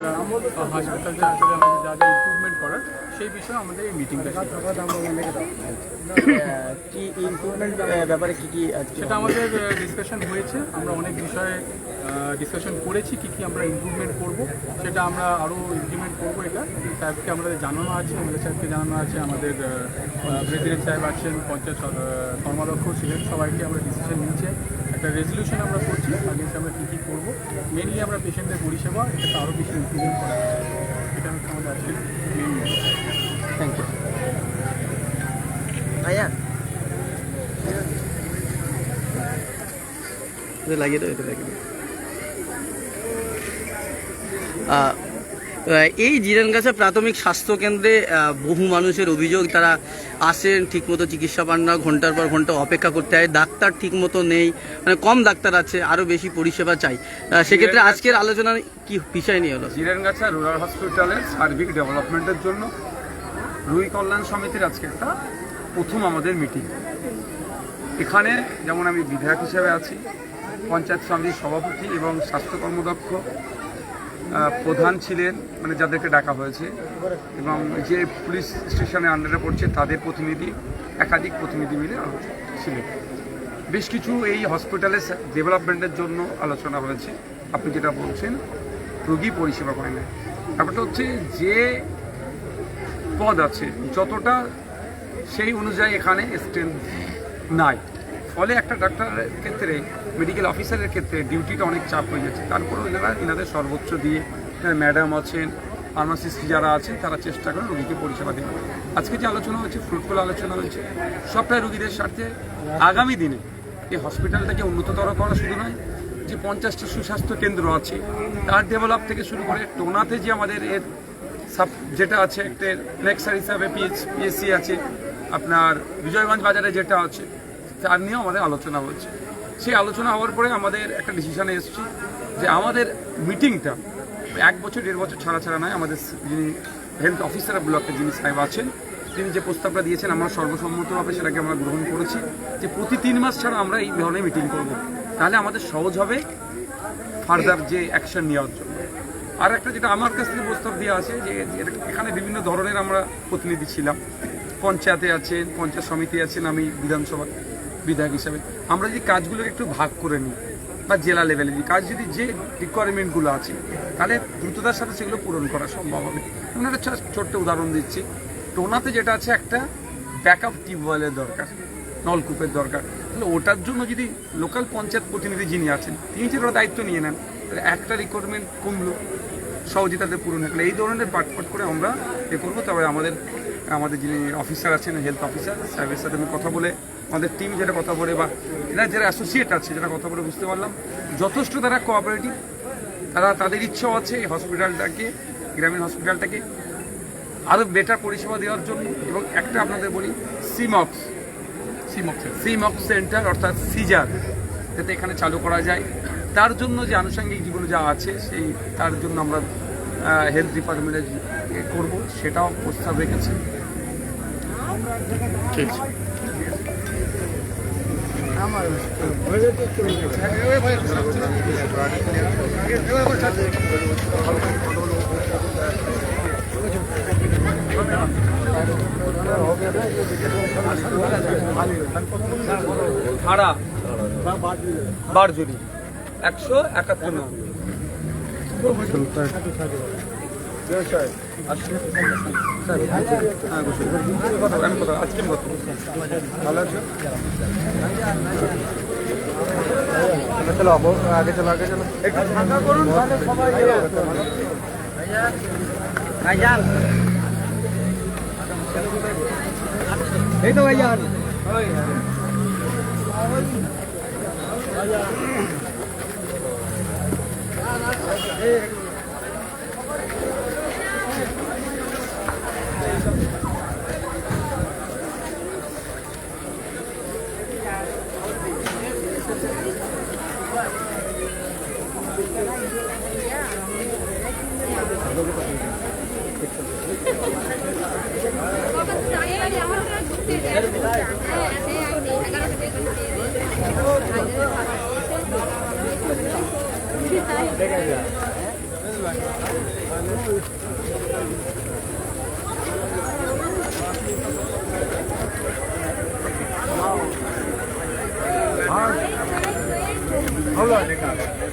হাসপাতালে আসলে আমাদের যা যা ইমপ্রুভমেন্ট করার সেই বিষয়ে আমাদের এই মিটিংটা কি ইমপ্রুভমেন্ট ব্যাপারে কি কি সেটা আমাদের ডিসকাশন হয়েছে। আমরা অনেক বিষয়ে ডিসকাশন করেছি কী কী আমরা ইমপ্রুভমেন্ট করব, সেটা আমরা আরও ইমপ্লিমেন্ট করবো। এটা সাহেবকে আমাদের জানানো আছে, এমএলএ সাহেবকে জানানো আছে, আমাদের প্রেসিডেন্ট সাহেব আছেন, পঞ্চায়েত কর্মাধ্যক্ষ ছিলেন, সবাইকে আমরা ডিসিশন নিয়েছে। একটা রেজলিউশন আমরা করছি আগেন্সে আমরা কী কী করবো। মেনলি আমরা পেশেন্টদের পরিষেবা এটাকে আরও বেশি ইমপ্রুভমেন্ট করা, এটা হচ্ছে আমাদের আজকে মেন। থ্যাংক ইউ ভাইয়া লাগিয়ে দাও, এটা লাগিয়ে এই জিরানগাছা প্রাথমিক স্বাস্থ্য কেন্দ্রে বহু মানুষের অভিযোগ, তারা আসেন ঠিকমতো চিকিৎসা পান না, ঘন্টার পর ঘন্টা অপেক্ষা করতে হয়, ডাক্তার ঠিকমতো নেই, মানে কম ডাক্তার আছে, আরও বেশি পরিষেবা চাই। সেক্ষেত্রে আজকের আলোচনার কি বিষয় নিয়ে হলো? জিরানগাছা রুরাল হসপিটালের সার্বিক ডেভেলপমেন্টের জন্য রুই কল্যাণ সমিতির আজকে একটা প্রথম আমাদের মিটিং। এখানে যেমন আমি বিধায়ক হিসেবে আছি, পঞ্চায়েত সমিতির সভাপতি এবং স্বাস্থ্য কর্মদক্ষ প্রধান ছিলেন, মানে যাদেরকে ডাকা হয়েছে, এবং যে পুলিশ স্টেশনের আন্ডারে পড়ছে তাদের প্রতিনিধি, একাধিক প্রতিনিধি মিলে ছিলেন। বেশ কিছু এই হসপিটালের ডেভেলপমেন্টের জন্য আলোচনা হয়েছে। আপনি যেটা বলছেন রোগী পরিষেবা পায় না, ব্যাপারটা হচ্ছে যে পদ আছে যতটা সেই অনুযায়ী এখানে স্ট্রেংথ নাই, ফলে একটা ডাক্তারের ক্ষেত্রে, মেডিকেল অফিসারের ক্ষেত্রে ডিউটিটা অনেক চাপ হয়ে যাচ্ছে। তারপরেও এনাদের সর্বোচ্চ দিয়ে ম্যাডাম আছেন, ফার্মাসিস্ট যারা আছেন, তারা চেষ্টা করেন রোগীকে পরিষেবা দেওয়া। আজকে যে আলোচনা হয়েছে ফ্রুটফুল আলোচনা হয়েছে, সবটাই রোগীদের স্বার্থে। আগামী দিনে এই হসপিটালটাকে উন্নততর করা শুধু নয়, যে 50টা সুস্বাস্থ্য কেন্দ্র আছে তার ডেভেলপ থেকে শুরু করে টোনাতে যে আমাদের এর যেটা আছে একটা নেক্সার হিসাবে পিএসসি আছে, আপনার বিজয়গঞ্জ বাজারে যেটা আছে, তার নিয়েও আমাদের আলোচনা হচ্ছে। সেই আলোচনা হওয়ার পরে আমাদের একটা ডিসিশনে এসেছি যে আমাদের মিটিংটা 1 বছর 1.5 বছর ছাড়া নয়। আমাদের যিনি হেলথ অফিসার ব্লকে যিনি সাহেব আছেন, তিনি যে প্রস্তাবটা দিয়েছেন আমরা সর্বসম্মতভাবে সেটাকে আমরা গ্রহণ করেছি যে প্রতি 3 মাস ছাড়া আমরা এই ধরনের মিটিং করব, তাহলে আমাদের সহজ হবে ফার্দার যে অ্যাকশন নেওয়ার জন্য। আর একটা যেটা আমার কাছ থেকে প্রস্তাব দেওয়া আছে যে এখানে বিভিন্ন ধরনের আমরা প্রতিনিধি ছিলাম, পঞ্চায়েতে আছেন, পঞ্চায়েত সমিতি আছেন, আমি বিধানসভা বিধায়ক হিসাবে, আমরা যদি কাজগুলোকে একটু ভাগ করে নিই বা জেলা লেভেলে কাজ যদি যে রিকোয়ারমেন্টগুলো আছে তাহলে দ্রুততার সাথে সেগুলো পূরণ করা সম্ভব হবে। আমি একটা ছোট্ট উদাহরণ দিচ্ছি, টোনাতে যেটা আছে একটা ব্যাকআপ টিউবওয়েলের দরকার, নলকূপের দরকার, তাহলে ওটার জন্য যদি লোকাল পঞ্চায়েত প্রতিনিধি যিনি আছেন তিনি যদি ওরা দায়িত্ব নিয়ে নেন, তাহলে একটা রিকোয়ারমেন্ট কমলো, সহজে তাদের পূরণ থাকলে। এই ধরনের পাটপাট করে আমরা এ করবো। তবে আমাদের যিনি অফিসার আছেন, হেলথ অফিসার সাহেবের সাথে আমি কথা বলে, আমাদের টিম যেটা কথা বলে, বা এরা যারা অ্যাসোসিয়েট আছে যেটা কথা বলে বুঝতে পারলাম যথেষ্ট তারা কোঅপারেটিভ, তাদের ইচ্ছাও আছে এই হসপিটালটাকে, গ্রামীণ হসপিটালটাকে আরও বেটার পরিষেবা দেওয়ার জন্য। এবং একটা আপনাদের বলি, সিমক্স সেন্টার অর্থাৎ সিজার যাতে এখানে চালু করা যায়, তার জন্য যে আনুষঙ্গিক যেগুলো যা আছে সেই তার জন্য আমরা হেলথ ডিপার্টমেন্টে করব, সেটাও প্রস্তাব রেখেছি। ঠিক আছে। ভাড়া বারজুরি 171 নাম। আজকে ভালো আছো? চলো আগে চলো একটু ফাঁকা করুন, সবাই এই তো ভাইজান দেখা যায় ভালো আছে